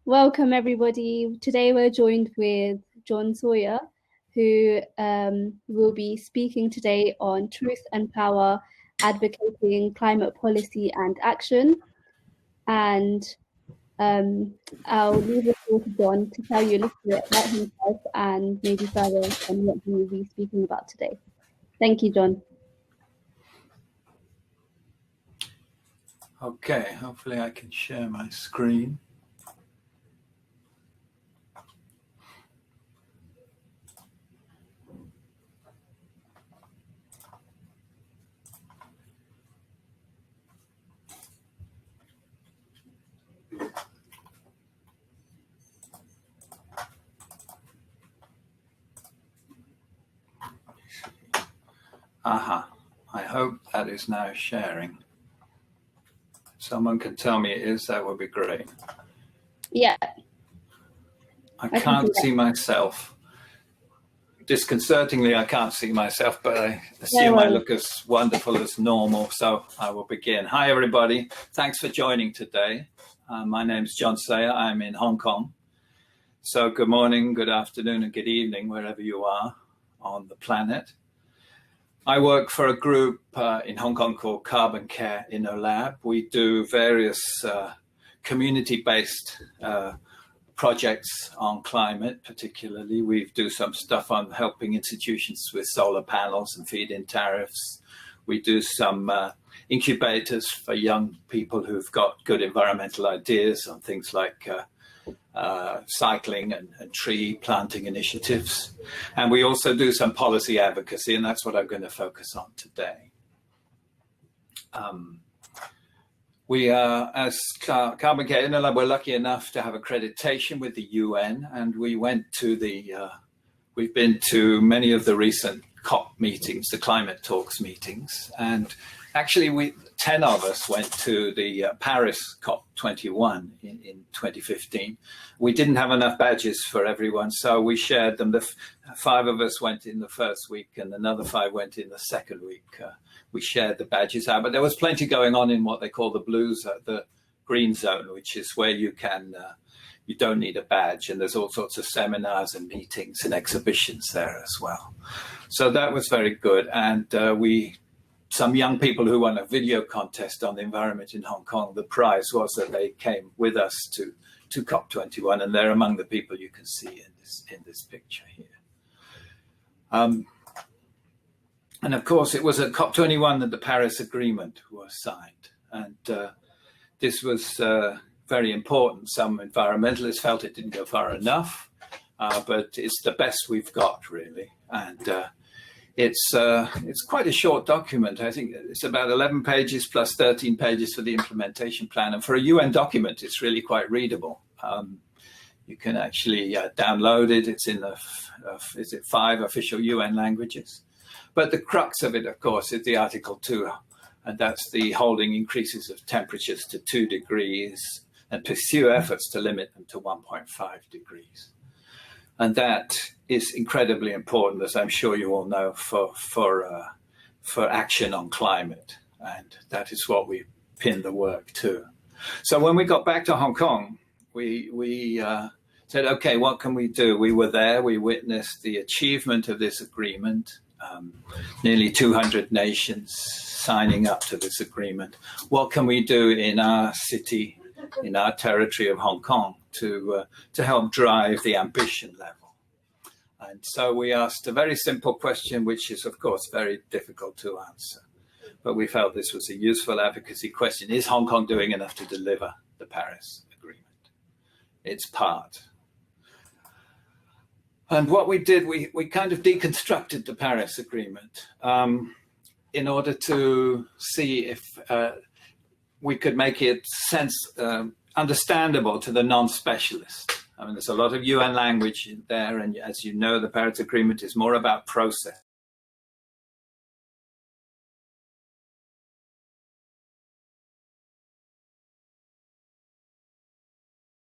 Welcome, everybody. Today we're joined with John Sawyer, who will be speaking today on truth and power, advocating climate policy and action. And I'll leave it to John to tell you a little bit about himself and maybe further on what he will be speaking about today. Thank you, John. Okay, hopefully I can share my screen. Aha, I hope that is now sharing. Someone can tell me it is, that would be great. Yeah. I can't see myself. Disconcertingly, I can't see myself, but I assume I look as wonderful as normal, so I will begin. Hi, everybody. Thanks for joining today. My name's John Sawyer. I'm in Hong Kong. So good morning, good afternoon, and good evening, wherever you are on the planet. I work for a group in Hong Kong called Carbon Care InnoLab. We do various community-based projects on climate, particularly. We do some stuff on helping institutions with solar panels and feed-in tariffs. We do some incubators for young people who've got good environmental ideas on things like cycling and tree planting initiatives. And we also do some policy advocacy, and that's what I'm going to focus on today. We are, as Carbon Care InnoLab, we're lucky enough to have accreditation with the UN, and we went to we've been to many of the recent COP meetings, the climate talks meetings, and actually 10 of us went to the Paris COP21 in 2015. We didn't have enough badges for everyone, so we shared them. The 5 of us went in the first week and another 5 went in the second week. We shared the badges out, but there was plenty going on in what they call the green zone, which is where you don't need a badge, and there's all sorts of seminars and meetings and exhibitions there as well. So that was very good, and some young people who won a video contest on the environment in Hong Kong, the prize was that they came with us to COP21, and they're among the people you can see in this picture here. And of course, it was at COP21 that the Paris Agreement was signed, and this was very important. Some environmentalists felt it didn't go far enough, but it's the best we've got, really, and it's quite a short document. I think it's about 11 pages plus 13 pages for the implementation plan. And for a UN document, it's really quite readable. You can actually download it. It's in is it 5 official UN languages? But the crux of it, of course, is the Article 2, and that's the holding increases of temperatures to 2 degrees and pursue efforts to limit them to 1.5 degrees. And that is incredibly important, as I'm sure you all know, for action on climate. And that is what we pin the work to. So when we got back to Hong Kong, we said, okay, what can we do? We were there, we witnessed the achievement of this agreement, nearly 200 nations signing up to this agreement. What can we do in our city, in our territory of Hong Kong, to help drive the ambition level? And so we asked a very simple question, which is, of course, very difficult to answer. But we felt this was a useful advocacy question. Is Hong Kong doing enough to deliver the Paris Agreement? Its part. And what we did, we kind of deconstructed the Paris Agreement in order to see if we could make it understandable to the non-specialist. I mean, there's a lot of UN language there, and as you know, the Paris Agreement is more about process.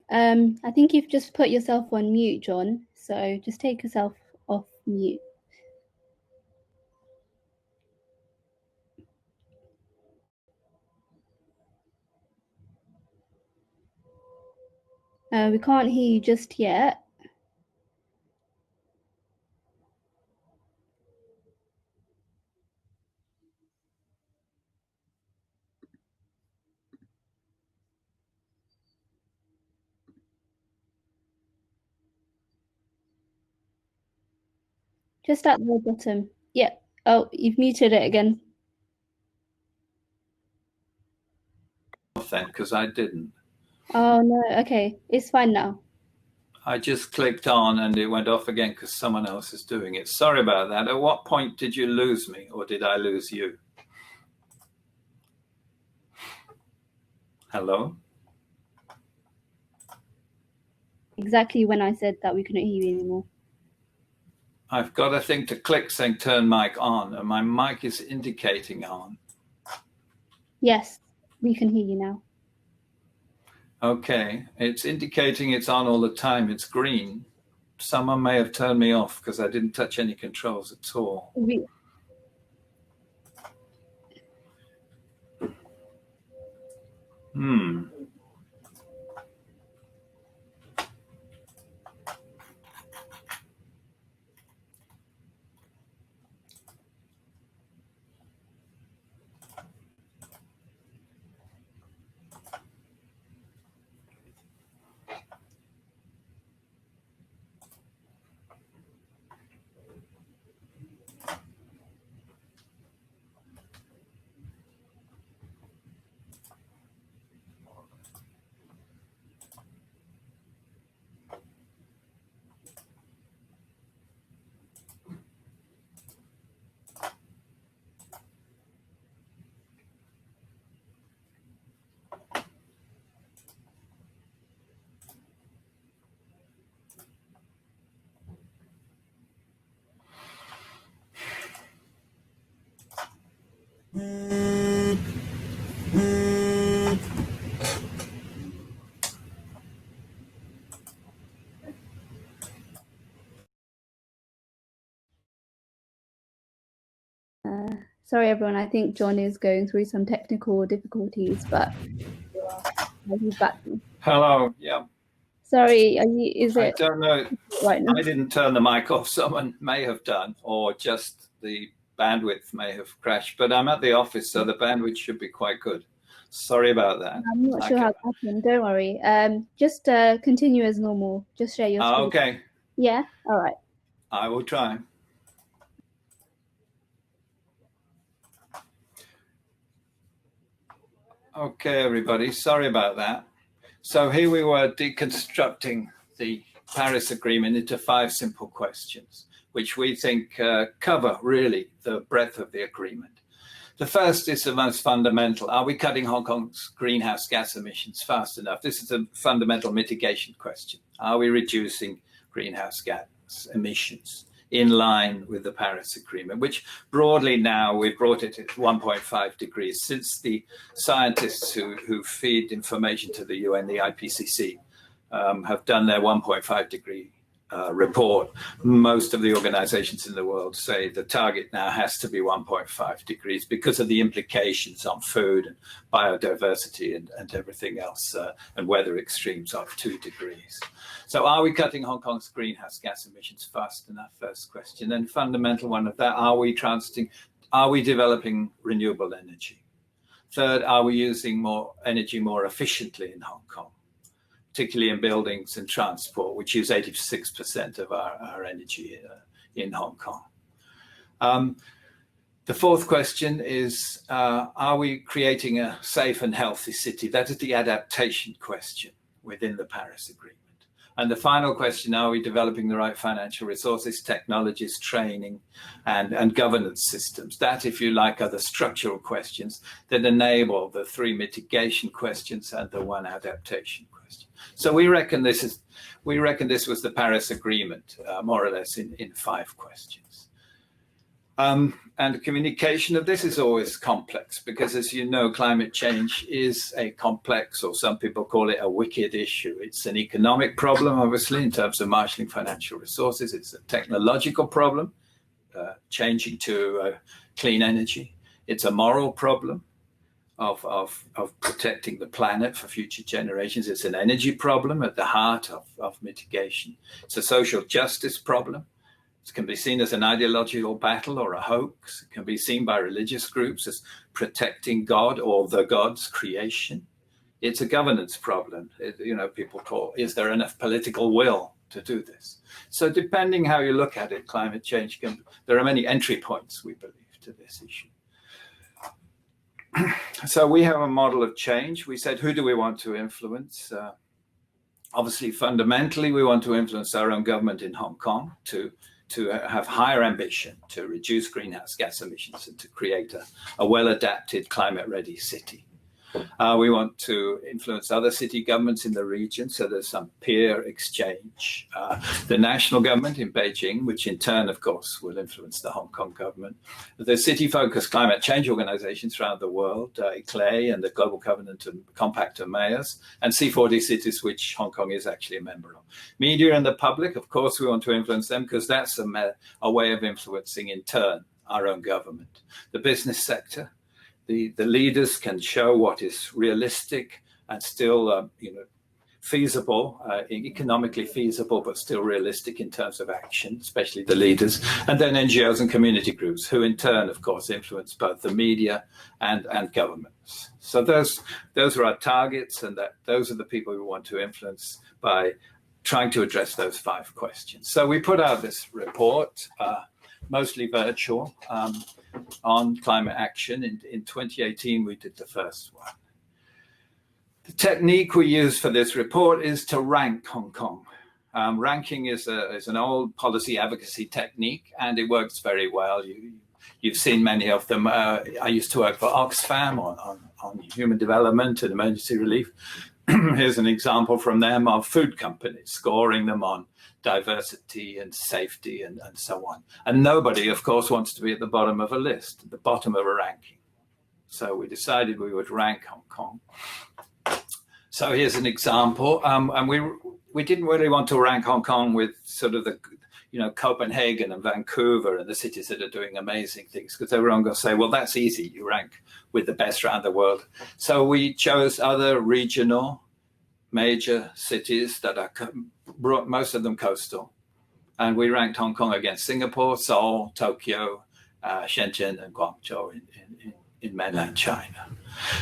I think you've just put yourself on mute, John. So just take yourself off mute. We can't hear you just yet. Just at the bottom. Yeah. Oh, you've muted it again. Then, because I didn't. Oh no, okay. It's fine now. I just clicked on and it went off again because someone else is doing it. Sorry about that. At what point did you lose me, or did I lose you? Hello? Exactly when I said that we couldn't hear you anymore. I've got a thing to click saying turn mic on, and my mic is indicating on. Yes, we can hear you now. Okay, it's indicating it's on all the time. It's green. Someone may have turned me off because I didn't touch any controls at all. Sorry, everyone. I think John is going through some technical difficulties, but he's back. Hello. Yeah. Sorry, is it? I don't know. Right now? I didn't turn the mic off. Someone may have done, or just the bandwidth may have crashed. But I'm at the office, so the bandwidth should be quite good. Sorry about that. I'm not sure how it happened. Don't worry. Just continue as normal. Just share your screen. Okay. Yeah. All right. I will try. Okay, everybody. Sorry about that. So here we were deconstructing the Paris Agreement into 5 simple questions, which we think cover really the breadth of the agreement. The first is the most fundamental. Are we cutting Hong Kong's greenhouse gas emissions fast enough? This is a fundamental mitigation question. Are we reducing greenhouse gas emissions in line with the Paris Agreement, which broadly now we've brought it at 1.5 degrees since the scientists who feed information to the UN, the IPCC, have done their 1.5 degree report. Most of the organizations in the world say the target now has to be 1.5 degrees because of the implications on food and biodiversity and everything else, and weather extremes of 2 degrees. So are we cutting Hong Kong's greenhouse gas emissions fast enough? First question. Then fundamental one of that, are we developing renewable energy? Third, are we using more energy more efficiently in Hong Kong, particularly in buildings and transport, which use 86% of our energy in Hong Kong? The fourth question is, are we creating a safe and healthy city? That is the adaptation question within the Paris Agreement. And the final question, are we developing the right financial resources, technologies, training, and governance systems? That, if you like, are the structural questions that enable the 3 mitigation questions and the 1 adaptation question. So we reckon this was the Paris Agreement, more or less in 5 questions. And the communication of this is always complex because, as you know, climate change is a complex, or some people call it a wicked issue. It's an economic problem, obviously, in terms of marshalling financial resources. It's a technological problem, changing to clean energy. It's a moral problem. of protecting the planet for future generations. It's an energy problem at the heart of mitigation. It's a social justice problem. It can be seen as an ideological battle or a hoax. It can be seen by religious groups as protecting God or the God's creation. It's a governance problem. People call, is there enough political will to do this? So depending how you look at it, climate change there are many entry points, we believe, to this issue. So we have a model of change. We said, who do we want to influence? Obviously, fundamentally, we want to influence our own government in Hong Kong to have higher ambition to reduce greenhouse gas emissions and to create a well-adapted, climate-ready city. We want to influence other city governments in the region, so there's some peer exchange. The national government in Beijing, which in turn, of course, will influence the Hong Kong government. The city-focused climate change organizations around the world, ICLEI and the Global Covenant and Compact of Mayors, and C40 cities, which Hong Kong is actually a member of. Media and the public, of course, we want to influence them because that's a way of influencing, in turn, our own government. The business sector, the leaders can show what is realistic and still feasible, economically feasible, but still realistic in terms of action, especially the leaders. And then NGOs and community groups, who in turn, of course, influence both the media and governments. So those are our targets, and those are the people we want to influence by trying to address those 5 questions. So we put out this report, mostly virtual, on climate action. In 2018, we did the first one. The technique we use for this report is to rank Hong Kong. Ranking is an old policy advocacy technique, and it works very well. You've seen many of them. I used to work for Oxfam on human development and emergency relief. Here's an example from them of food companies, scoring them on diversity and safety and so on. And nobody, of course, wants to be at the bottom of a list, at the bottom of a ranking. So we decided we would rank Hong Kong. So here's an example. And we didn't really want to rank Hong Kong with sort of the, Copenhagen and Vancouver and the cities that are doing amazing things, because everyone going to say, well, that's easy. You rank with the best around the world. So we chose other regional major cities that are most of them coastal. And we ranked Hong Kong against Singapore, Seoul, Tokyo, Shenzhen, and Guangzhou in mainland China.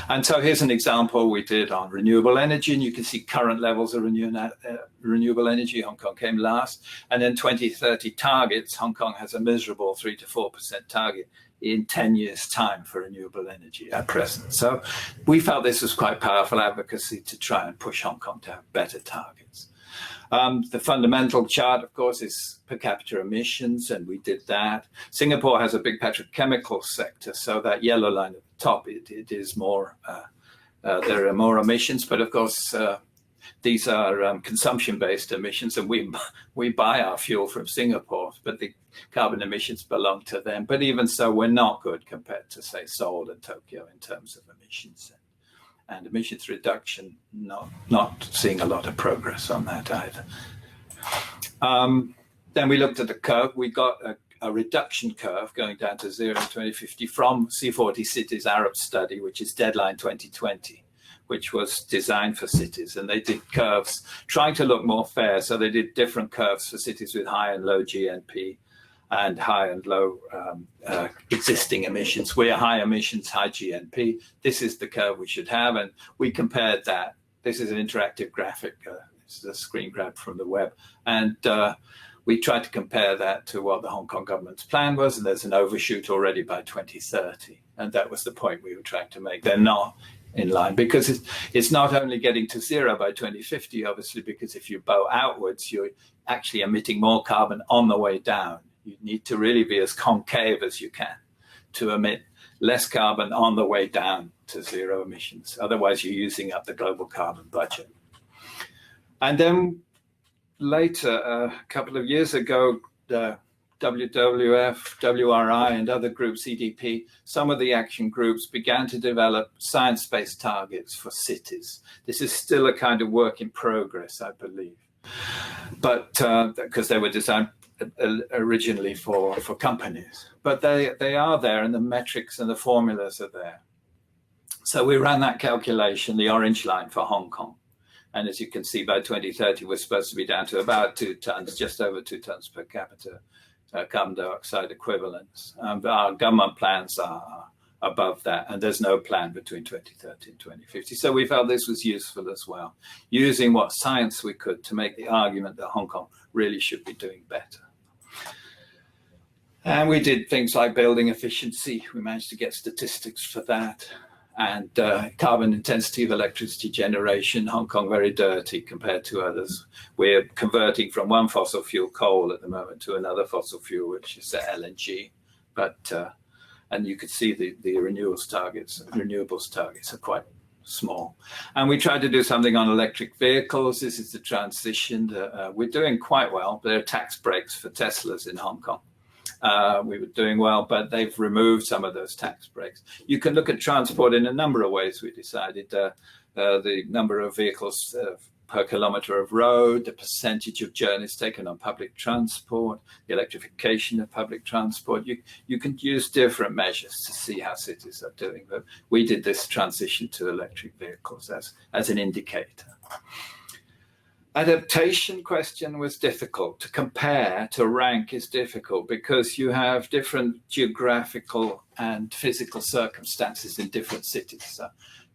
And so here's an example we did on renewable energy, and you can see current levels of renewable energy. Hong Kong came last. And then 2030 targets, Hong Kong has a miserable 3 to 4% target in 10 years' time for renewable energy at present. So we felt this was quite powerful advocacy to try and push Hong Kong to have better targets. The fundamental chart, of course, is per capita emissions, and we did that. Singapore has a big petrochemical sector, so that yellow line at the top, it is more, there are more emissions, but of course, these are consumption-based emissions, and we buy our fuel from Singapore, but the carbon emissions belong to them. But even so, we're not good compared to, say, Seoul and Tokyo in terms of emissions. And emissions reduction, not seeing a lot of progress on that either. Then we looked at the curve. We got a reduction curve going down to 0 in 2050 from C40 Cities Arab study, which is deadline 2020, which was designed for cities. And they did curves trying to look more fair. So they did different curves for cities with high and low GNP and high and low existing emissions. We're high emissions, high GNP. This is the curve we should have. And we compared that. This is an interactive graphic. This is a screen grab from the web. And we tried to compare that to what the Hong Kong government's plan was. And there's an overshoot already by 2030. And that was the point we were trying to make. They're not in line, because it's not only getting to 0 by 2050, obviously, because if you bow outwards, you're actually emitting more carbon on the way down. You need to really be as concave as you can to emit less carbon on the way down to 0 emissions. Otherwise, you're using up the global carbon budget. And then later, a couple of years ago, the WWF, WRI, and other groups, EDP, some of the action groups began to develop science-based targets for cities. This is still a kind of work in progress, I believe, but because they were designed originally for companies. But they are there, and the metrics and the formulas are there. So we ran that calculation, the orange line for Hong Kong. And as you can see, by 2030, we're supposed to be down to about 2 tons, just over 2 tons per capita carbon dioxide equivalents. But our government plans are above that, and there's no plan between 2030 and 2050. So we felt this was useful as well, using what science we could to make the argument that Hong Kong really should be doing better. And we did things like building efficiency. We managed to get statistics for that. And carbon intensity of electricity generation, Hong Kong very dirty compared to others. We're converting from one fossil fuel, coal, at the moment to another fossil fuel, which is LNG. But and you could see the renewables targets are quite small. And we tried to do something on electric vehicles. This is the transition. We're doing quite well. There are tax breaks for Teslas in Hong Kong. We were doing well, but they've removed some of those tax breaks. You can look at transport in a number of ways, we decided. The number of vehicles per kilometre of road, the percentage of journeys taken on public transport, the electrification of public transport. You can use different measures to see how cities are doing, but we did this transition to electric vehicles as an indicator. Adaptation question was difficult. To compare, to rank is difficult because you have different geographical and physical circumstances in different cities.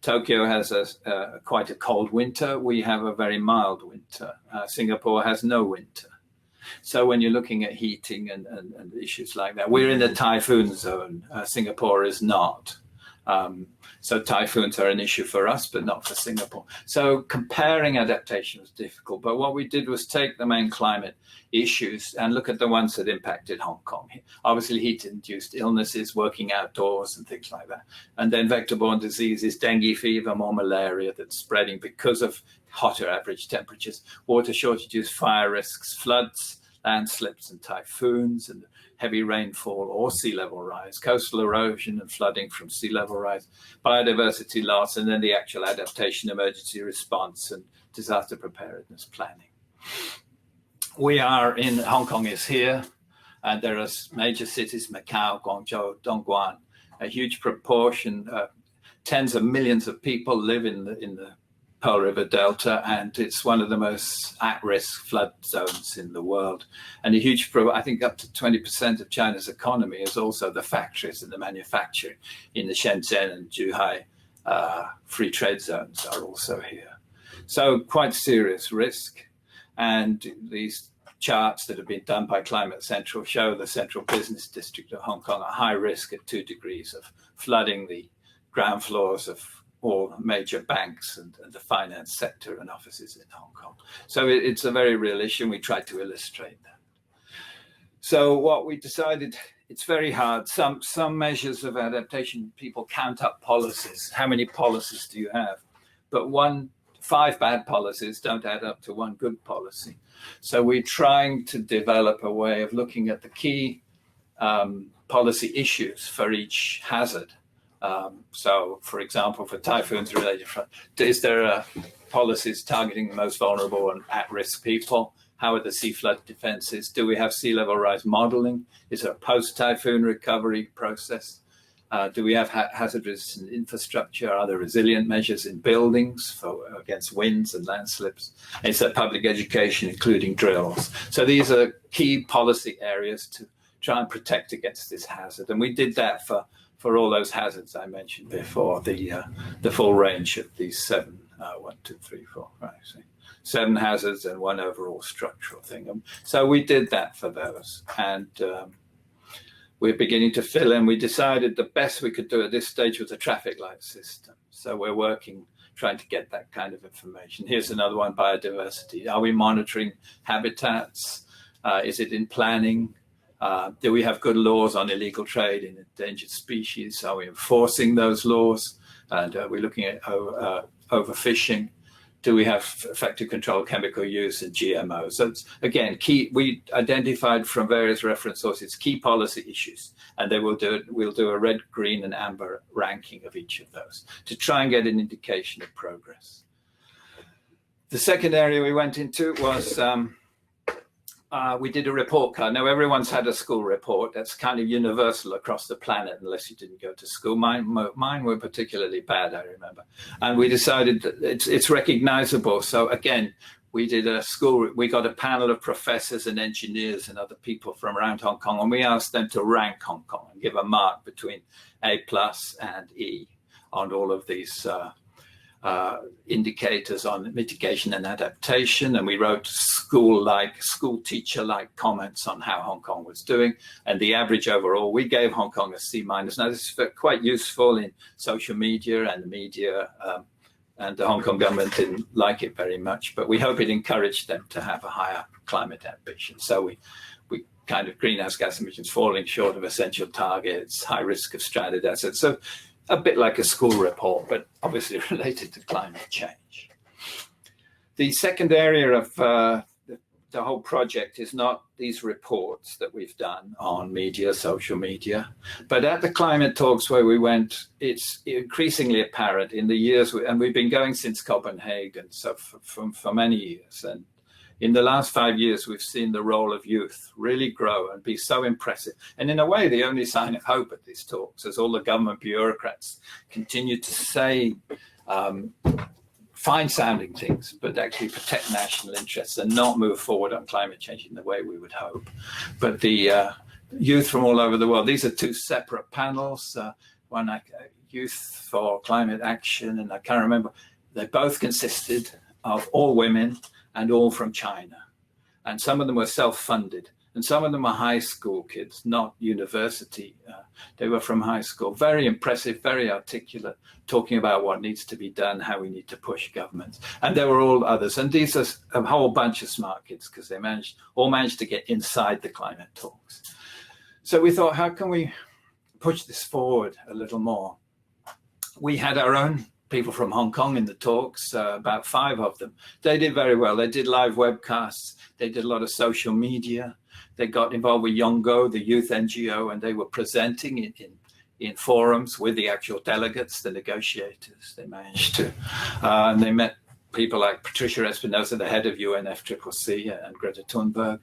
Tokyo has quite a cold winter. We have a very mild winter. Singapore has no winter. So when you're looking at heating and issues like that, we're in the typhoon zone. Singapore is not. So typhoons are an issue for us, but not for Singapore. So comparing adaptation was difficult. But what we did was take the main climate issues and look at the ones that impacted Hong Kong. Obviously, heat-induced illnesses, working outdoors and things like that. And then vector-borne diseases, dengue fever, more malaria that's spreading because of hotter average temperatures, water shortages, fire risks, floods, landslips and typhoons, and heavy rainfall or sea level rise, coastal erosion and flooding from sea level rise, biodiversity loss, and then the actual adaptation, emergency response, and disaster preparedness planning. We are in, Hong Kong is here, and there are major cities, Macau, Guangzhou, Dongguan, a huge proportion, tens of millions of people live in the Pearl River Delta, and it's one of the most at-risk flood zones in the world. And a huge, I think up to 20% of China's economy is also the factories and the manufacturing in the Shenzhen and Zhuhai free trade zones are also here. So quite serious risk. And these charts that have been done by Climate Central show the central business district of Hong Kong at high risk at 2 degrees of flooding the ground floors of all major banks and the finance sector and offices in Hong Kong. So it's a very real issue, and we tried to illustrate that. So what we decided, it's very hard. Some measures of adaptation, people count up policies. How many policies do you have? But 5 bad policies don't add up to 1 good policy. So we're trying to develop a way of looking at the key policy issues for each hazard. So, for example, for typhoons related, is there policies targeting the most vulnerable and at-risk people? How are the sea flood defenses? Do we have sea level rise modeling? Is there a post-typhoon recovery process? Do we have hazardous infrastructure? Are there resilient measures in buildings against winds and landslips? Is there public education, including drills? So these are key policy areas to try and protect against this hazard. And we did that for all those hazards I mentioned before, the full range of these 7, 7 hazards and 1 overall structural thing. So we did that for those, and we're beginning to fill in. We decided the best we could do at this stage was a traffic light system. So we're working, trying to get that kind of information. Here's another one, biodiversity. Are we monitoring habitats? Is it in planning? Do we have good laws on illegal trade in endangered species? Are we enforcing those laws? And are we looking at overfishing? Do we have effective control of chemical use and GMOs? So it's, again, key. We identified from various reference sources key policy issues, and we'll do a red, green, and amber ranking of each of those to try and get an indication of progress. The second area we went into was we did a report card. Now, everyone's had a school report. That's kind of universal across the planet, unless you didn't go to school. Mine were particularly bad, I remember. And we decided that it's recognizable. So again, we did a school, we got a panel of professors and engineers and other people from around Hong Kong, and we asked them to rank Hong Kong and give a mark between A+ and E on all of these indicators on mitigation and adaptation. And we wrote school teacher-like comments on how Hong Kong was doing. And the average overall, we gave Hong Kong a C-. Now, this is quite useful in social media and the media, and the Hong Kong government didn't like it very much, but we hope it encouraged them to have a higher climate ambition. So we kind of greenhouse gas emissions falling short of essential targets, high risk of stranded assets. So a bit like a school report, but obviously related to climate change. The second area of the whole project is not these reports that we've done on media, social media, but at the climate talks where we went, it's increasingly apparent in the years, and we've been going since Copenhagen, so for many years. And in the last 5 years, we've seen the role of youth really grow and be so impressive. And in a way, the only sign of hope at these talks, as all the government bureaucrats continue to say fine-sounding things, but actually protect national interests and not move forward on climate change in the way we would hope. But the youth from all over the world, these are two separate panels, one Youth for Climate Action, and I can't remember, they both consisted of all women and all from China. And some of them were self-funded, and some of them were high school kids, not university. They were from high school. Very impressive, very articulate, talking about what needs to be done, how we need to push governments. And there were all others. And these are a whole bunch of smart kids, because they all managed to get inside the climate talks. So we thought, how can we push this forward a little more? We had our own people from Hong Kong in the talks, about 5 of them. They did very well. They did live webcasts. They did a lot of social media. They got involved with Yongo, the youth NGO, and they were presenting in forums with the actual delegates, the negotiators. They managed to, and they met people like Patricia Espinosa, the head of UNFCCC, and Greta Thunberg.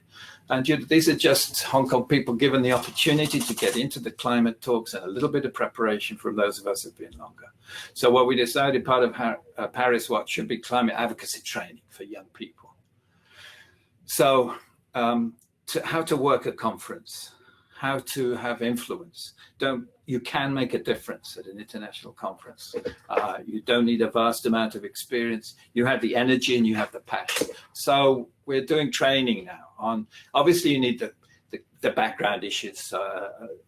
And these are just Hong Kong people given the opportunity to get into the climate talks, and a little bit of preparation from those of us who've been longer. So what we decided, part of Paris Watch should be climate advocacy training for young people. So how to work a conference, how to have influence. You can make a difference at an international conference. You don't need a vast amount of experience. You have the energy and you have the passion. So we're doing training now on, obviously you need the background issues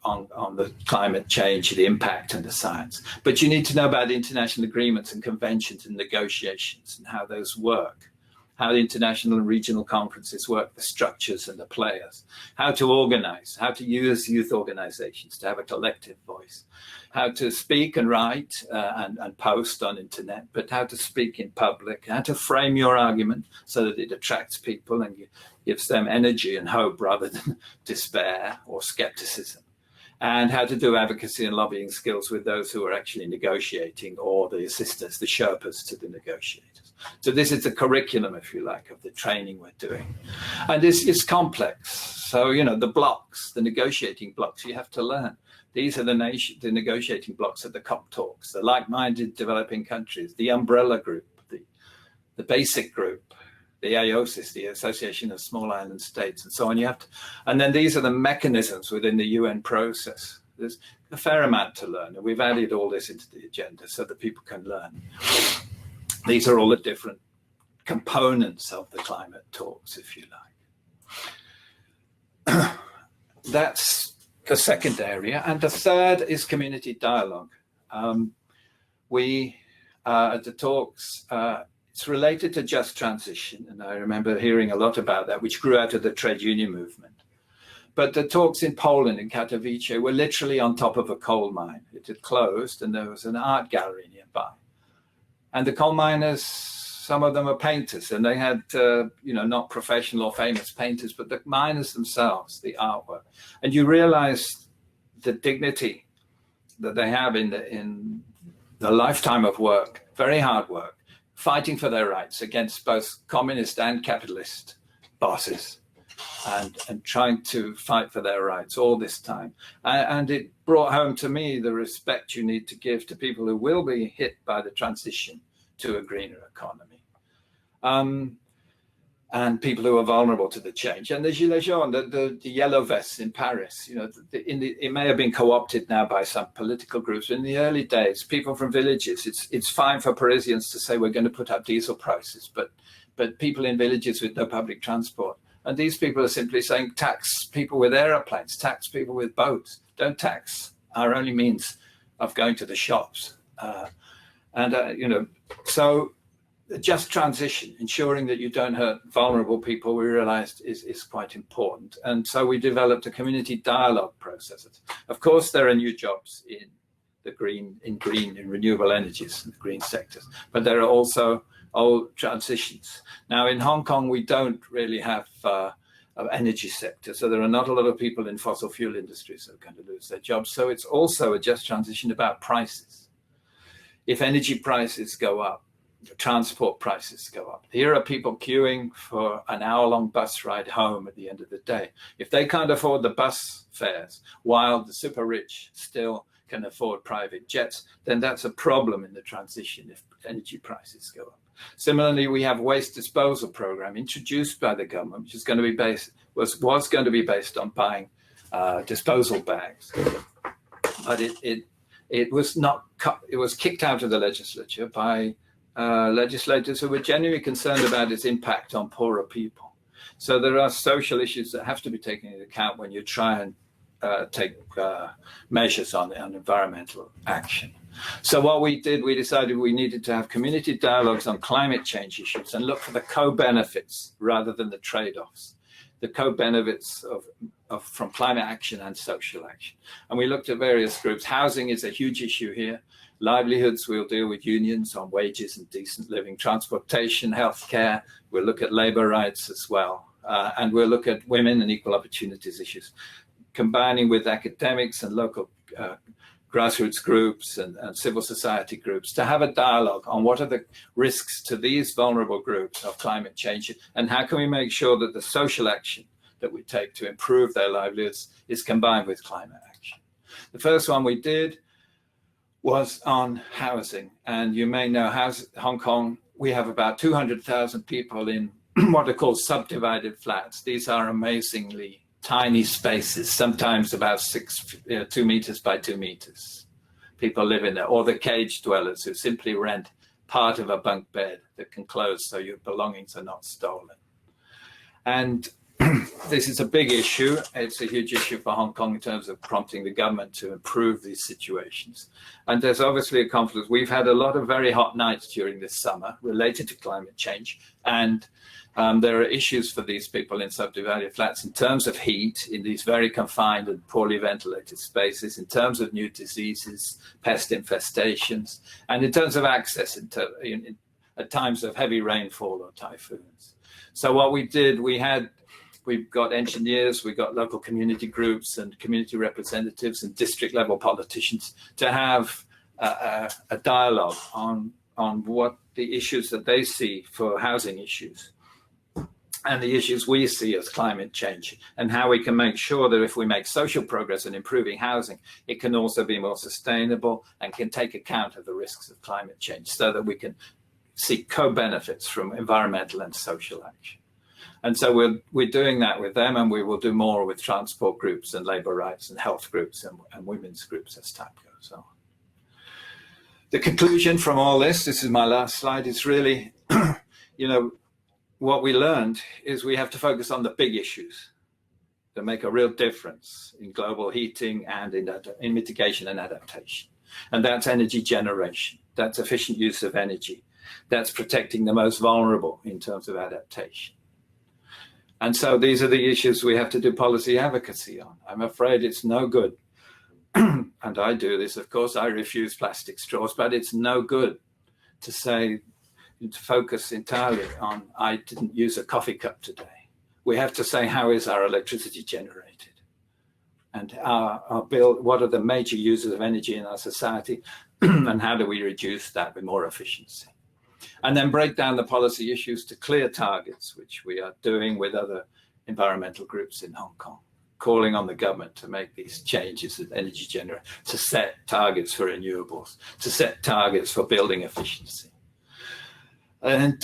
on the climate change, the impact and the science. But you need to know about international agreements and conventions and negotiations and how those work, how the international and regional conferences work, the structures and the players, how to organize, how to use youth organizations to have a collective voice, how to speak and write and post on internet, but how to speak in public, how to frame your argument so that it attracts people and gives them energy and hope rather than despair or skepticism, and how to do advocacy and lobbying skills with those who are actually negotiating, or the assistants, the Sherpas to the negotiators. So this is the curriculum, if you like, of the training we're doing. And this is complex. So, the blocks, the negotiating blocks you have to learn. These are the negotiating blocks of the COP talks, the like-minded developing countries, the umbrella group, the basic group, the AOSIS, the Association of Small Island States, and so on. And then these are the mechanisms within the UN process. There's a fair amount to learn, and we've added all this into the agenda so that people can learn. These are all the different components of the climate talks, if you like. That's the second area. And the third is community dialogue. At the talks, it's related to just transition. And I remember hearing a lot about that, which grew out of the trade union movement. But the talks in Poland, in Katowice, were literally on top of a coal mine. It had closed and there was an art gallery nearby. And the coal miners, some of them are painters, and they had, not professional or famous painters, but the miners themselves, the artwork. And you realize the dignity that they have in the lifetime of work, very hard work, fighting for their rights against both communist and capitalist bosses. and trying to fight for their rights all this time. And it brought home to me the respect you need to give to people who will be hit by the transition to a greener economy. And people who are vulnerable to the change. And the Gilets jaunes, the yellow vests in Paris, it may have been co-opted now by some political groups. In the early days, people from villages, it's fine for Parisians to say we're going to put up diesel prices, but people in villages with no public transport. And these people are simply saying, tax people with aeroplanes, tax people with boats. Don't tax our only means of going to the shops. So a just transition, ensuring that you don't hurt vulnerable people, we realized is quite important. And so we developed a community dialogue process. Of course, there are new jobs in renewable energies, in the green sectors, but there are also old transitions. Now in Hong Kong, we don't really have an energy sector. So there are not a lot of people in fossil fuel industries that are going to lose their jobs. So it's also a just transition about prices. If energy prices go up, transport prices go up. Here are people queuing for an hour-long bus ride home at the end of the day. If they can't afford the bus fares, while the super rich still can afford private jets, then that's a problem in the transition if energy prices go up. Similarly, we have a waste disposal program introduced by the government, which is going to be was going to be based on buying disposal bags, but it was kicked out of the legislature by legislators who were genuinely concerned about its impact on poorer people. So there are social issues that have to be taken into account when you try and take measures on environmental action. So what we did, we decided we needed to have community dialogues on climate change issues and look for the co-benefits rather than the trade-offs, the co-benefits from climate action and social action. And we looked at various groups. Housing is a huge issue here. Livelihoods, we'll deal with unions on wages and decent living. Transportation, healthcare, we'll look at labor rights as well. And we'll look at women and equal opportunities issues, combining with academics and local grassroots groups and civil society groups to have a dialogue on what are the risks to these vulnerable groups of climate change and how can we make sure that the social action that we take to improve their livelihoods is combined with climate action. The first one we did was on housing. And you may know Hong Kong, we have about 200,000 people in what are called subdivided flats. These are amazingly tiny spaces, sometimes about 2 meters by 2 meters. People live in there, or the cage dwellers who simply rent part of a bunk bed that can close so your belongings are not stolen. And this is a big issue. It's a huge issue for Hong Kong in terms of prompting the government to improve these situations. And there's obviously a conflict. We've had a lot of very hot nights during this summer related to climate change. And there are issues for these people in subdivided flats in terms of heat in these very confined and poorly ventilated spaces, in terms of new diseases, pest infestations, and in terms of access at times of heavy rainfall or typhoons. So what we did, we've got engineers, we've got local community groups and community representatives and district level politicians to have a dialogue on what the issues that they see for housing issues and the issues we see as climate change, and how we can make sure that if we make social progress in improving housing, it can also be more sustainable and can take account of the risks of climate change so that we can see co-benefits from environmental and social action. And so we're doing that with them, and we will do more with transport groups and labor rights and health groups and women's groups as time goes on. The conclusion from all this is my last slide, is really, what we learned is we have to focus on the big issues that make a real difference in global heating and in mitigation and adaptation. And that's energy generation, that's efficient use of energy, that's protecting the most vulnerable in terms of adaptation. And so these are the issues we have to do policy advocacy on. I'm afraid it's no good. And I do this, of course, I refuse plastic straws, but it's no good to focus entirely on, I didn't use a coffee cup today. We have to say, how is our electricity generated? And our bill, what are the major users of energy in our society? And how do we reduce that with more efficiency? And then break down the policy issues to clear targets, which we are doing with other environmental groups in Hong Kong, calling on the government to make these changes in energy generation, to set targets for renewables, to set targets for building efficiency, and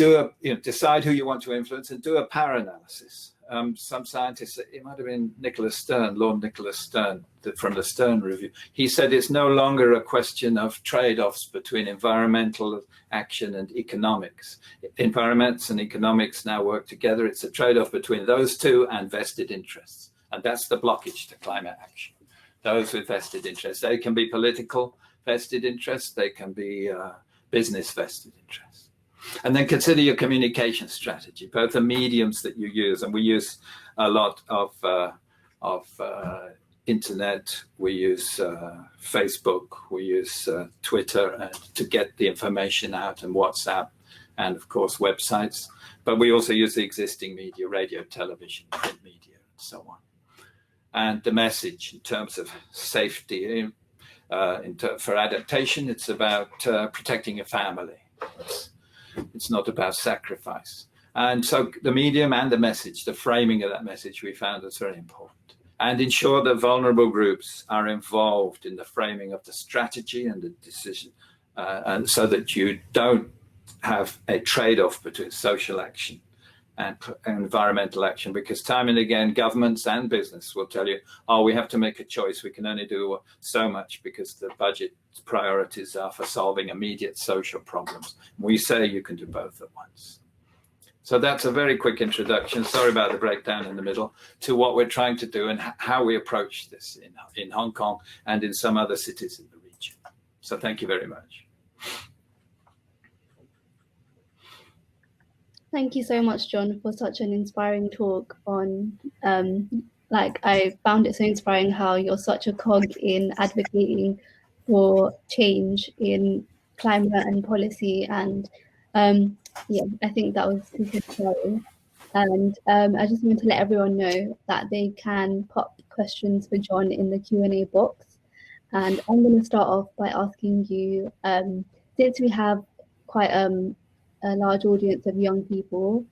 decide who you want to influence and do a power analysis. Some scientists, it might have been Nicholas Stern, Lord Nicholas Stern, from the Stern Review, he said it's no longer a question of trade-offs between environmental action and economics. Environments and economics now work together. It's a trade-off between those two and vested interests. And that's the blockage to climate action. Those with vested interests, they can be political vested interests, they can be business vested interests. And then consider your communication strategy, both the mediums that you use. And we use a lot of internet, we use Facebook, we use Twitter to get the information out, and WhatsApp, and of course websites. But we also use the existing media, radio, television, print media, and so on. And the message in terms of safety, for adaptation, it's about protecting your family. It's not about sacrifice. And so the medium and the message, the framing of that message, we found is very important. And ensure that vulnerable groups are involved in the framing of the strategy and the decision, and so that you don't have a trade-off between social action and environmental action, because time and again, governments and business will tell you, oh, we have to make a choice. We can only do so much because the budget priorities are for solving immediate social problems. We say you can do both at once. So that's a very quick introduction. Sorry about the breakdown in the middle, to what we're trying to do and how we approach this in Hong Kong and in some other cities in the region. So thank you very much. Thank you so much, John, for such an inspiring talk on, I found it so inspiring how you're such a cog in advocating for change in climate and policy. And yeah, I think that was super inspiring. And I just want to let everyone know that they can pop questions for John in the Q&A box. And I'm going to start off by asking you, since we have quite a large audience of young people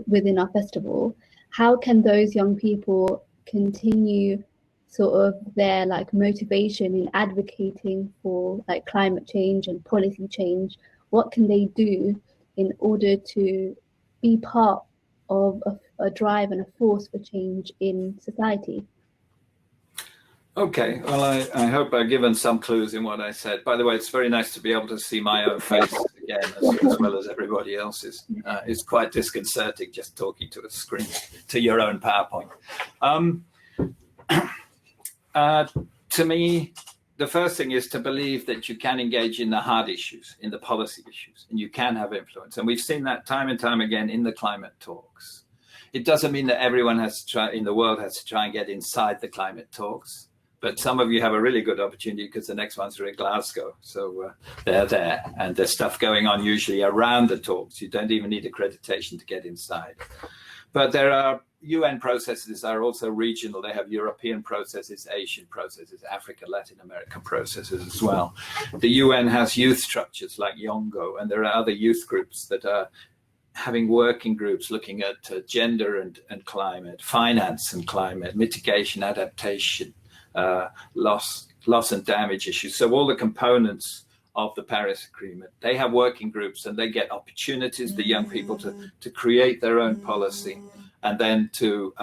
within our festival, how can those young people continue sort of their motivation in advocating for climate change and policy change? What can they do in order to be part of a drive and a force for change in society? Okay, well, I hope I've given some clues in what I said. By the way, it's very nice to be able to see my own face again, as well as everybody else's. It's quite disconcerting just talking to a screen, to your own PowerPoint. To me, the first thing is to believe that you can engage in the hard issues, in the policy issues, and you can have influence. And we've seen that time and time again in the climate talks. It doesn't mean that everyone in the world has to try and get inside the climate talks. But some of you have a really good opportunity because the next ones are in Glasgow. So they're there, and there's stuff going on usually around the talks. You don't even need accreditation to get inside. But there are UN processes that are also regional. They have European processes, Asian processes, Africa, Latin American processes as well. The UN has youth structures like Yongo, and there are other youth groups that are having working groups looking at gender and climate, finance and climate, mitigation, adaptation, loss and damage issues. So all the components of the Paris Agreement, they have working groups, and they get opportunities, the young people, to create their own policy, and then to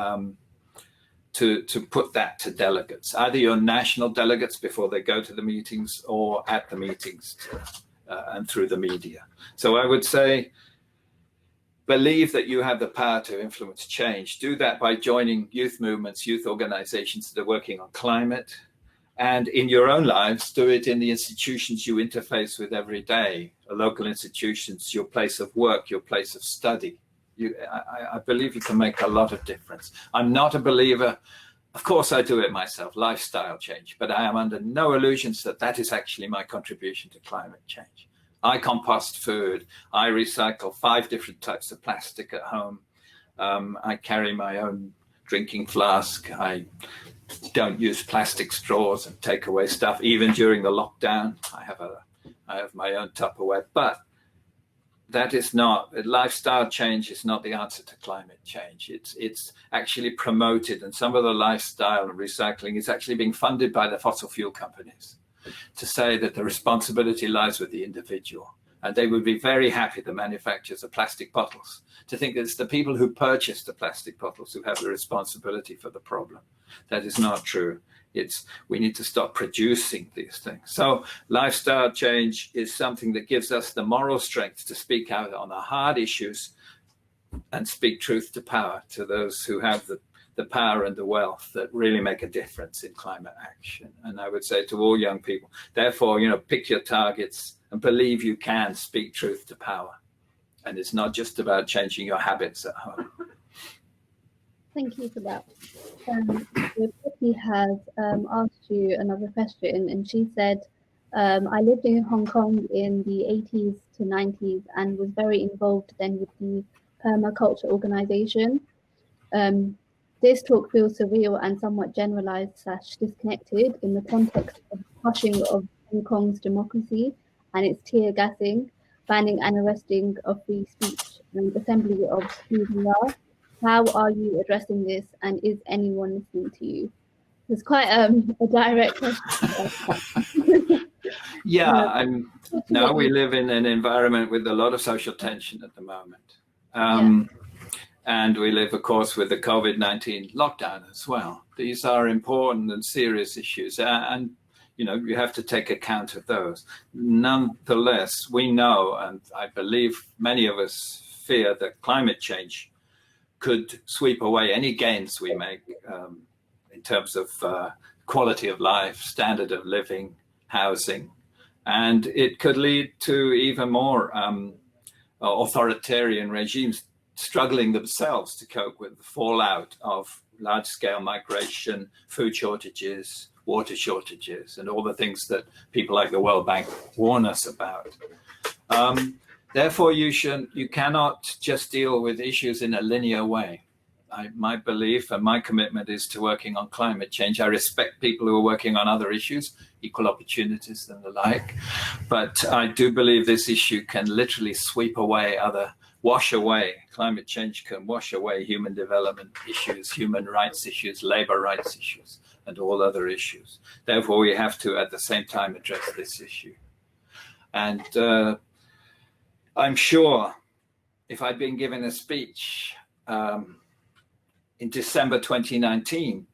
put that to delegates, either your national delegates before they go to the meetings, or at the meetings and through the media. So I would say, believe that you have the power to influence change. Do that by joining youth movements, youth organizations that are working on climate. And in your own lives, do it in the institutions you interface with every day, local institutions, your place of work, your place of study. I believe you can make a lot of difference. I'm not a believer, of course I do it myself, lifestyle change, but I am under no illusions that that is actually my contribution to climate change. I compost food. I recycle 5 different types of plastic at home. I carry my own drinking flask. I don't use plastic straws and take away stuff, even during the lockdown. I have my own Tupperware. But that is not, lifestyle change is not the answer to climate change. It's actually promoted, and some of the lifestyle recycling is actually being funded by the fossil fuel companies to say that the responsibility lies with the individual. And they would be very happy, the manufacturers of plastic bottles, to think that it's the people who purchase the plastic bottles who have the responsibility for the problem. That is not true. We need to stop producing these things. So lifestyle change is something that gives us the moral strength to speak out on the hard issues and speak truth to power to those who have the power and the wealth that really make a difference in climate action. And I would say to all young people, therefore, pick your targets and believe you can speak truth to power. And it's not just about changing your habits at home. Thank you for that. Vicky has asked you another question, and she said, I lived in Hong Kong in the 80s to 90s and was very involved then with the permaculture organization. This talk feels surreal and somewhat generalized / disconnected in the context of crushing of Hong Kong's democracy and its tear gassing, banning and arresting of free speech and assembly of who we are. How are you addressing this, and is anyone listening to you? It's quite a direct question. Yeah, now we live in an environment with a lot of social tension at the moment. And we live, of course, with the COVID-19 lockdown as well. These are important and serious issues, and you have to take account of those. Nonetheless, we know, and I believe many of us fear, that climate change could sweep away any gains we make in terms of quality of life, standard of living, housing, and it could lead to even more authoritarian regimes struggling themselves to cope with the fallout of large-scale migration, food shortages, water shortages, and all the things that people like the World Bank warn us about. Therefore, you cannot just deal with issues in a linear way. My belief and my commitment is to working on climate change. I respect people who are working on other issues, equal opportunities and the like, but I do believe this issue can literally wash away. Climate change can wash away human development issues, human rights issues, labor rights issues, and all other issues. Therefore, we have to, at the same time, address this issue. And I'm sure if I'd been given a speech in December 2019,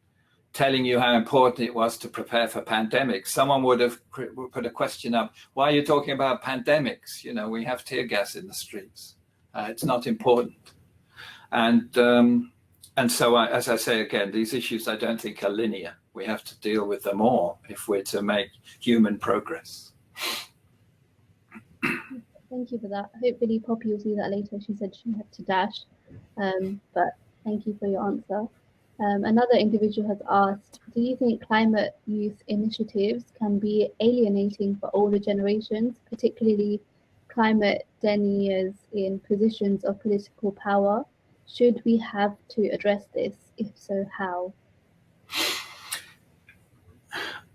telling you how important it was to prepare for pandemics, someone would have put a question up, why are you talking about pandemics? We have tear gas in the streets. It's not important. And so, as I say again, these issues I don't think are linear. We have to deal with them all if we're to make human progress. Thank you for that. Hopefully Poppy will see that later. She said she had to dash, but thank you for your answer. Another individual has asked, do you think climate youth initiatives can be alienating for older generations, particularly climate deniers in positions of political power? Should we have to address this? If so, how?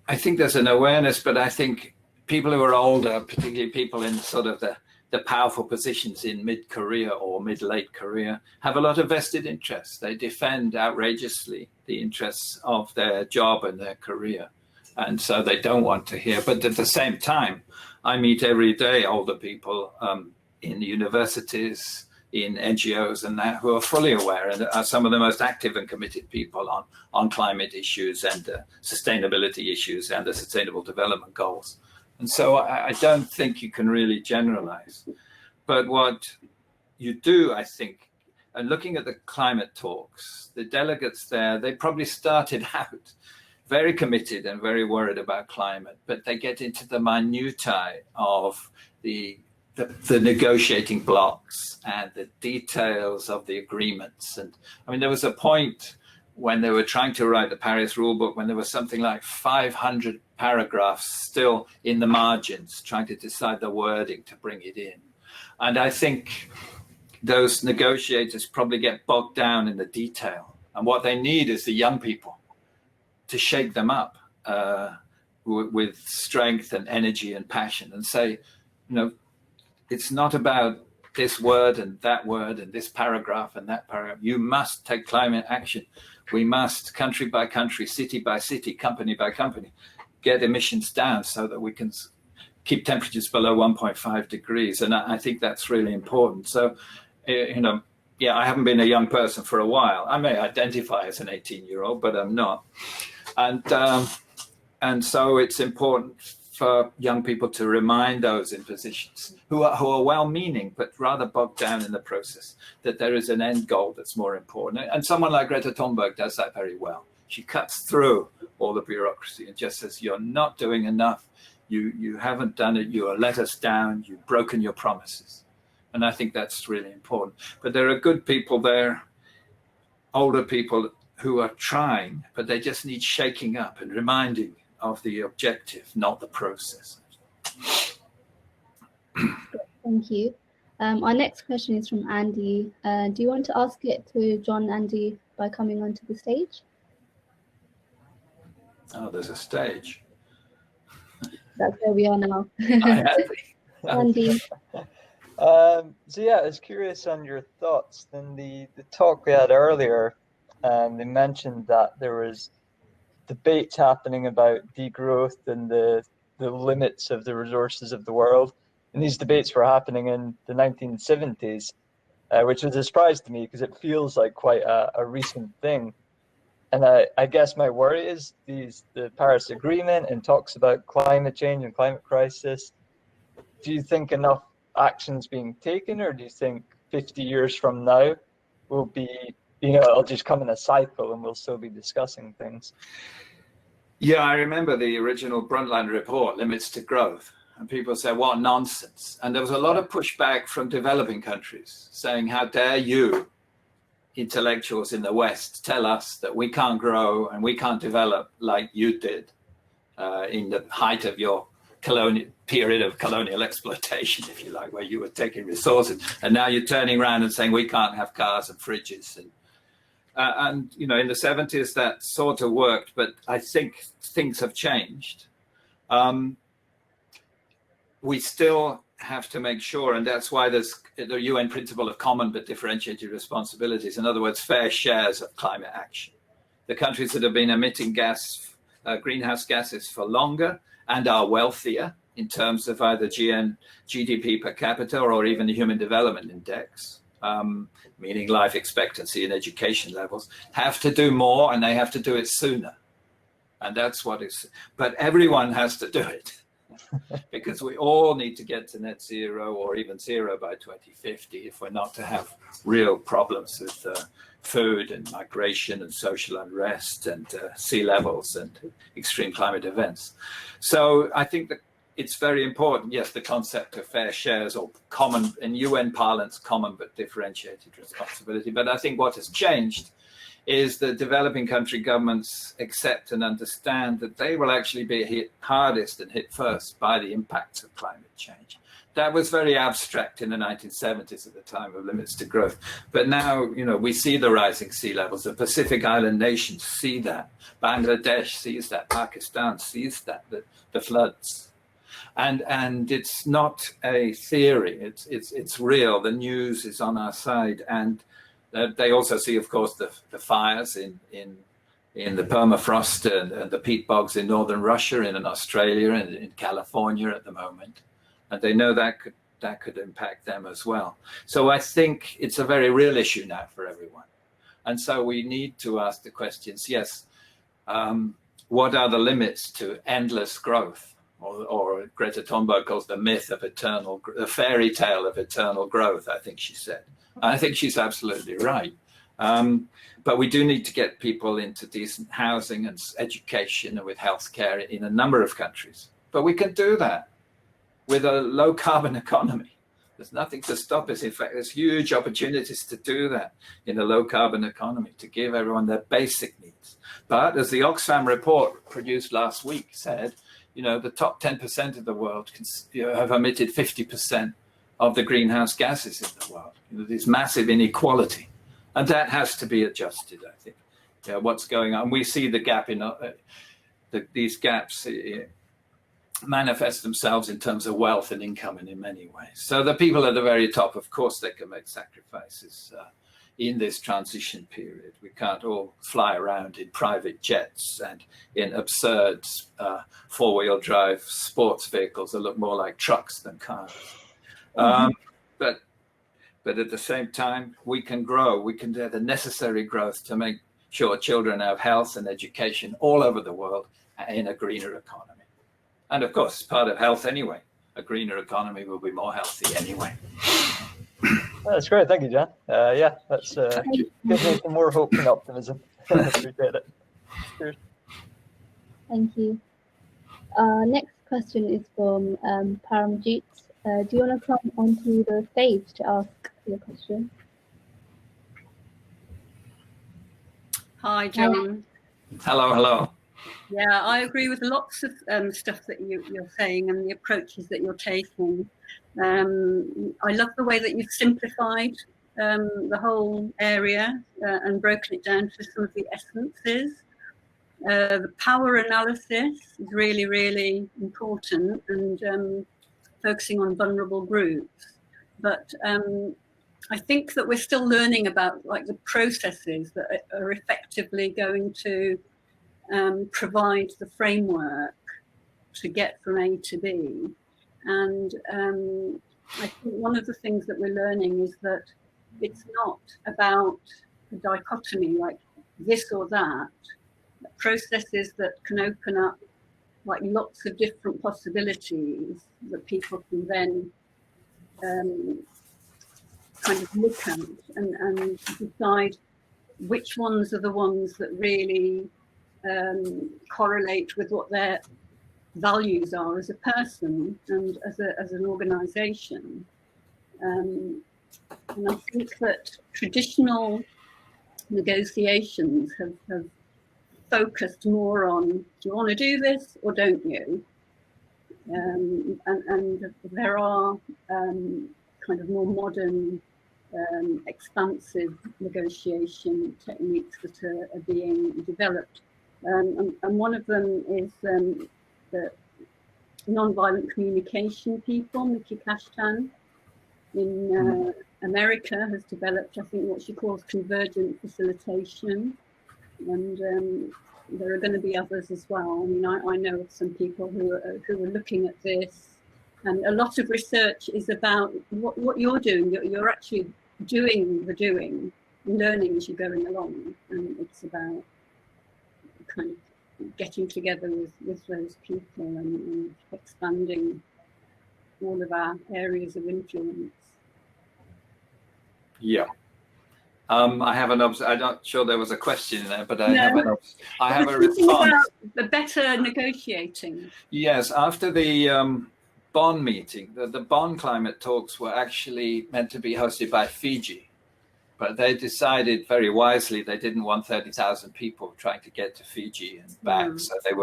I think there's an awareness, but I think people who are older, particularly people in sort of the powerful positions in mid-career or mid-late career, have a lot of vested interests. They defend outrageously the interests of their job and their career. And so they don't want to hear. But at the same time, I meet every day older people in universities, in NGOs and that, who are fully aware and are some of the most active and committed people on climate issues and sustainability issues and the Sustainable Development Goals. And so I don't think you can really generalize. But what you do, I think, and looking at the climate talks, the delegates there, they probably started out very committed and very worried about climate, but they get into the minutiae of the negotiating blocks and the details of the agreements. And I mean, there was a point when they were trying to write the Paris rulebook when there was something like 500 paragraphs still in the margins, trying to decide the wording to bring it in. And I think those negotiators probably get bogged down in the detail. And what they need is the young people to shake them up with strength and energy and passion and say, it's not about this word and this paragraph and that paragraph. You must take climate action. We must, country by country, city by city, company by company, get emissions down so that we can keep temperatures below 1.5 degrees. And I think that's really important. So, yeah, I haven't been a young person for a while. I may identify as an 18-year-old, but I'm not. And so it's important for young people to remind those in positions who are well-meaning, but rather bogged down in the process, that there is an end goal that's more important. And someone like Greta Thunberg does that very well. She cuts through all the bureaucracy and just says, you're not doing enough. You haven't done it. You have let us down. You've broken your promises. And I think that's really important. But there are good people there, older people who are trying, but they just need shaking up and reminding of the objective, not the process. Thank you. Our next question is from Andy. Do you want to ask it to John, Andy, by coming onto the stage? Oh, there's a stage. That's where we are now. Andy. So yeah, I was curious on your thoughts. In the talk we had earlier, they mentioned that there was debates happening about degrowth and the limits of the resources of the world. And these debates were happening in the 1970s, which was a surprise to me because it feels like quite a recent thing. And I guess my worry is the Paris Agreement and talks about climate change and climate crisis. Do you think enough action's being taken, or do you think 50 years from now will be, it'll just come in a cycle and we'll still be discussing things? Yeah, I remember the original Brundtland report, Limits to Growth, and people said, what nonsense. And there was a lot of pushback from developing countries saying, how dare you, intellectuals in the West, tell us that we can't grow and we can't develop like you did in the height of your period of colonial exploitation, if you like, where you were taking resources. And now you're turning around and saying we can't have cars and fridges. And in the 70s, that sort of worked, but I think things have changed. We still have to make sure, and that's why there's the UN principle of common but differentiated responsibilities. In other words, fair shares of climate action. The countries that have been emitting greenhouse gases for longer and are wealthier in terms of either GDP per capita or even the Human Development Index, meaning life expectancy and education levels, have to do more, and they have to do it sooner. And that's what is, but everyone has to do it. Because we all need to get to net zero or even zero by 2050 if we're not to have real problems with food and migration and social unrest and sea levels and extreme climate events. So I think that it's very important, yes, the concept of fair shares or common, in UN parlance, common but differentiated responsibility. But I think what has changed is that developing country governments accept and understand that they will actually be hit hardest and hit first by the impacts of climate change. That was very abstract in the 1970s at the time of Limits to Growth. But now, we see the rising sea levels. The Pacific Island nations see that. Bangladesh sees that. Pakistan sees that, the floods. And it's not a theory. It's real. The news is on our side. And they also see, of course, the fires in the permafrost and the peat bogs in northern Russia and in Australia and in California at the moment. And they know that could impact them as well. So I think it's a very real issue now for everyone. And so we need to ask the questions, yes, what are the limits to endless growth? Or Greta Thunberg calls the myth of the fairy tale of eternal growth, I think she said. I think she's absolutely right. But we do need to get people into decent housing and education and with healthcare in a number of countries. But we can do that with a low carbon economy. There's nothing to stop us. In fact, there's huge opportunities to do that in a low carbon economy, to give everyone their basic needs. But as the Oxfam report produced last week said, the top 10% of the world have emitted 50% of the greenhouse gases in the world. This massive inequality. And that has to be adjusted, I think. What's going on? We see the gap in these gaps manifest themselves in terms of wealth and income and in many ways. So the people at the very top, of course, they can make sacrifices in this transition period. We can't all fly around in private jets and in absurd four-wheel drive sports vehicles that look more like trucks than cars. But at the same time, we can grow. We can do the necessary growth to make sure children have health and education all over the world in a greener economy. And of course, part of health anyway. A greener economy will be more healthy anyway. That's great. Thank you, John. Yeah, that's gives me some more hope and optimism. I appreciate it. Cheers. Thank you. Next question is from Paramjit. Do you want to come onto the stage to ask your question? Hi, John. Hello, hello. Yeah, I agree with lots of stuff that you're saying and the approaches that you're taking. I love the way that you've simplified the whole area and broken it down to some of the essences. The power analysis is really, really important, and focusing on vulnerable groups. But I think that we're still learning about like the processes that are effectively going to provide the framework to get from A to B. And I think one of the things that we're learning is that it's not about a dichotomy like this or that. Processes that can open up like lots of different possibilities that people can then kind of look at and decide which ones are the ones that really correlate with what their values are as a person and as an organization. And I think that traditional negotiations have focused more on, do you want to do this or don't you? And there are kind of more modern, expansive negotiation techniques that are being developed. And one of them is the nonviolent communication people, Nikki Kashtan in America has developed, I think, what she calls convergent facilitation. And there are going to be others as well. I mean, I know of some people who are looking at this, and a lot of research is about what you're doing. You're actually doing the doing, learning as you're going along, and it's about kind of getting together with those people and expanding all of our areas of influence. Yeah. I have an I'm not sure there was a question there, but I have a response. About the better negotiating. Yes, after the Bonn meeting, the Bonn climate talks were actually meant to be hosted by Fiji, but they decided very wisely they didn't want 30,000 people trying to get to Fiji and back, so they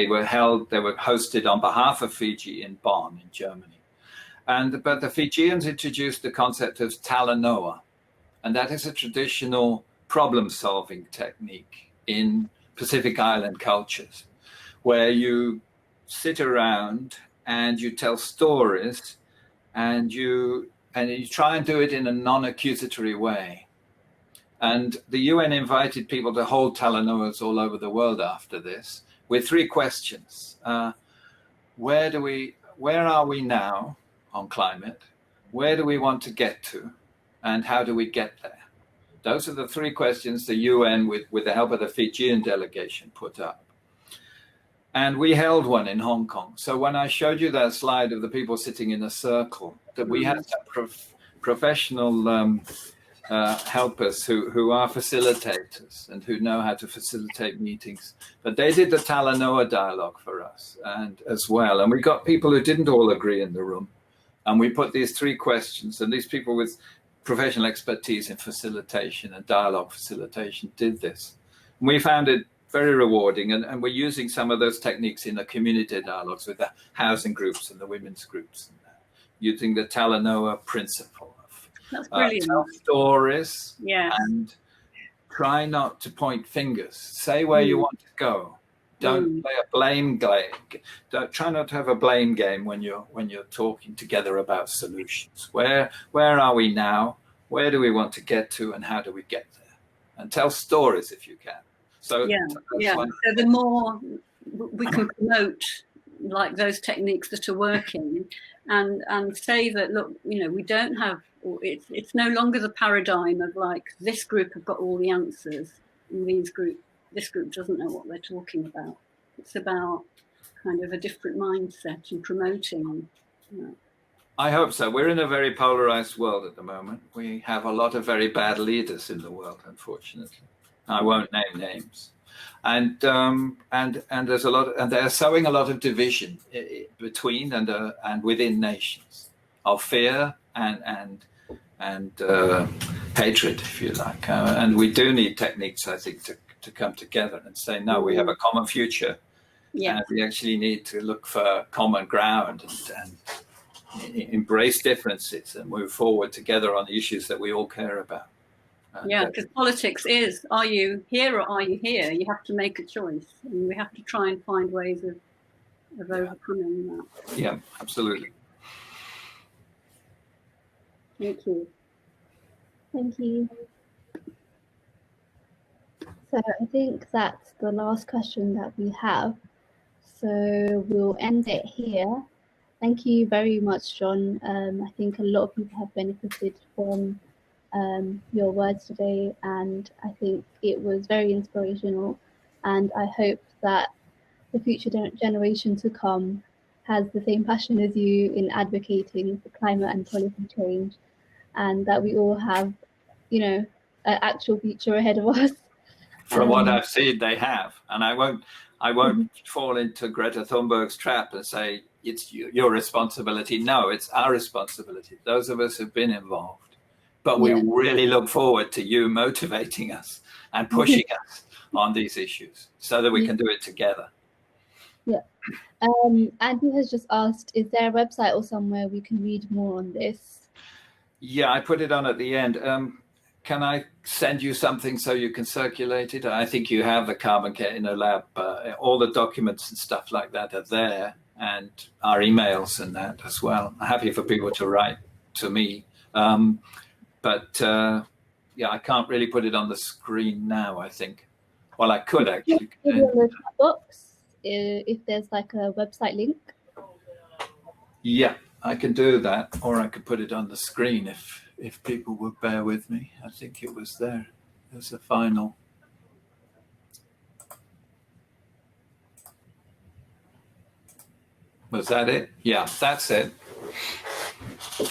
were hosted on behalf of Fiji in Bonn in Germany, but the Fijians introduced the concept of Talenoa. And that is a traditional problem-solving technique in Pacific Island cultures, where you sit around and you tell stories, and you try and do it in a non-accusatory way. And the UN invited people to hold Talenoas all over the world after this, with 3 questions: where are we now on climate? Where do we want to get to? And how do we get there? Those are the 3 questions the UN, with the help of the Fijian delegation, put up. And we held one in Hong Kong. So when I showed you that slide of the people sitting in a circle, that we had some professional helpers who are facilitators and who know how to facilitate meetings. But they did the Talenoa dialogue for us and as well. And we got people who didn't all agree in the room. And we put these 3 questions, and these people with professional expertise in facilitation and dialogue facilitation did this. And we found it very rewarding, and we're using some of those techniques in the community dialogues with the housing groups and the women's groups, using the Talenoa principle of tell stories, and try not to point fingers. Say where you want to go. Don't play a blame game. Try not to have a blame game when you're talking together about solutions. Where are we now? Where do we want to get to, and how do we get there? And tell stories if you can. So So the more we can promote like those techniques that are working, and say that, look, we don't have, or it's no longer the paradigm of like this group have got all the answers and this group doesn't know what they're talking about. It's about kind of a different mindset and promoting. I hope so. We're in a very polarized world at the moment. We have a lot of very bad leaders in the world, unfortunately. I won't name names. And there's a lot, and they're sowing a lot of division between and within nations, of fear and hatred, if you like. And we do need techniques, I think, to come together and say, no, we have a common future. Yeah. And we actually need to look for common ground and embrace differences and move forward together on the issues that we all care about. Because politics is, are you here or are you here? You have to make a choice, and we have to try and find ways of overcoming that. Yeah, absolutely. Thank you. Thank you. So I think that's the last question that we have. So we'll end it here. Thank you very much, John. I think a lot of people have benefited from your words today, and I think it was very inspirational, and I hope that the future generation to come has the same passion as you in advocating for climate and policy change, and that we all have, an actual future ahead of us. From what I've seen, they have, and I won't fall into Greta Thunberg's trap and say it's your responsibility. No, it's our responsibility. Those of us who've been involved. But we really look forward to you motivating us and pushing us on these issues so that we can do it together. Yeah. Andy has just asked, is there a website or somewhere we can read more on this? Yeah, I put it on at the end. Can I send you something so you can circulate it? I think you have the Carbon Care Inner Lab. All the documents and stuff like that are there, and our emails and that as well. I'm happy for people to write to me. But I can't really put it on the screen now, I think. Well, I could actually. In the chat box, if there's like a website link. Yeah, I can do that. Or I could put it on the screen if people would bear with me. I think it was there. There's a final. Was that it? Yeah, that's it.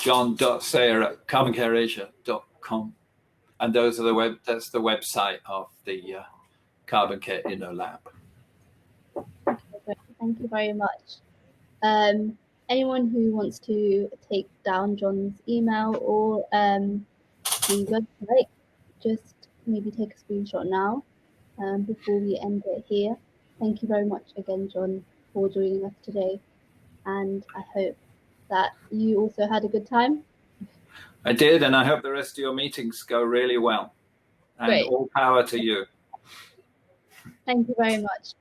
john.sayer@carboncareasia.com, and that's the website of the Carbon Care Inner Lab. Okay, thank you very much. Anyone who wants to take down John's email or the website, just maybe take a screenshot now before we end it here. Thank you very much again, John, for joining us today, and I hope that you also had a good time. I did, and I hope the rest of your meetings go really well. And all power to you. Thank you very much.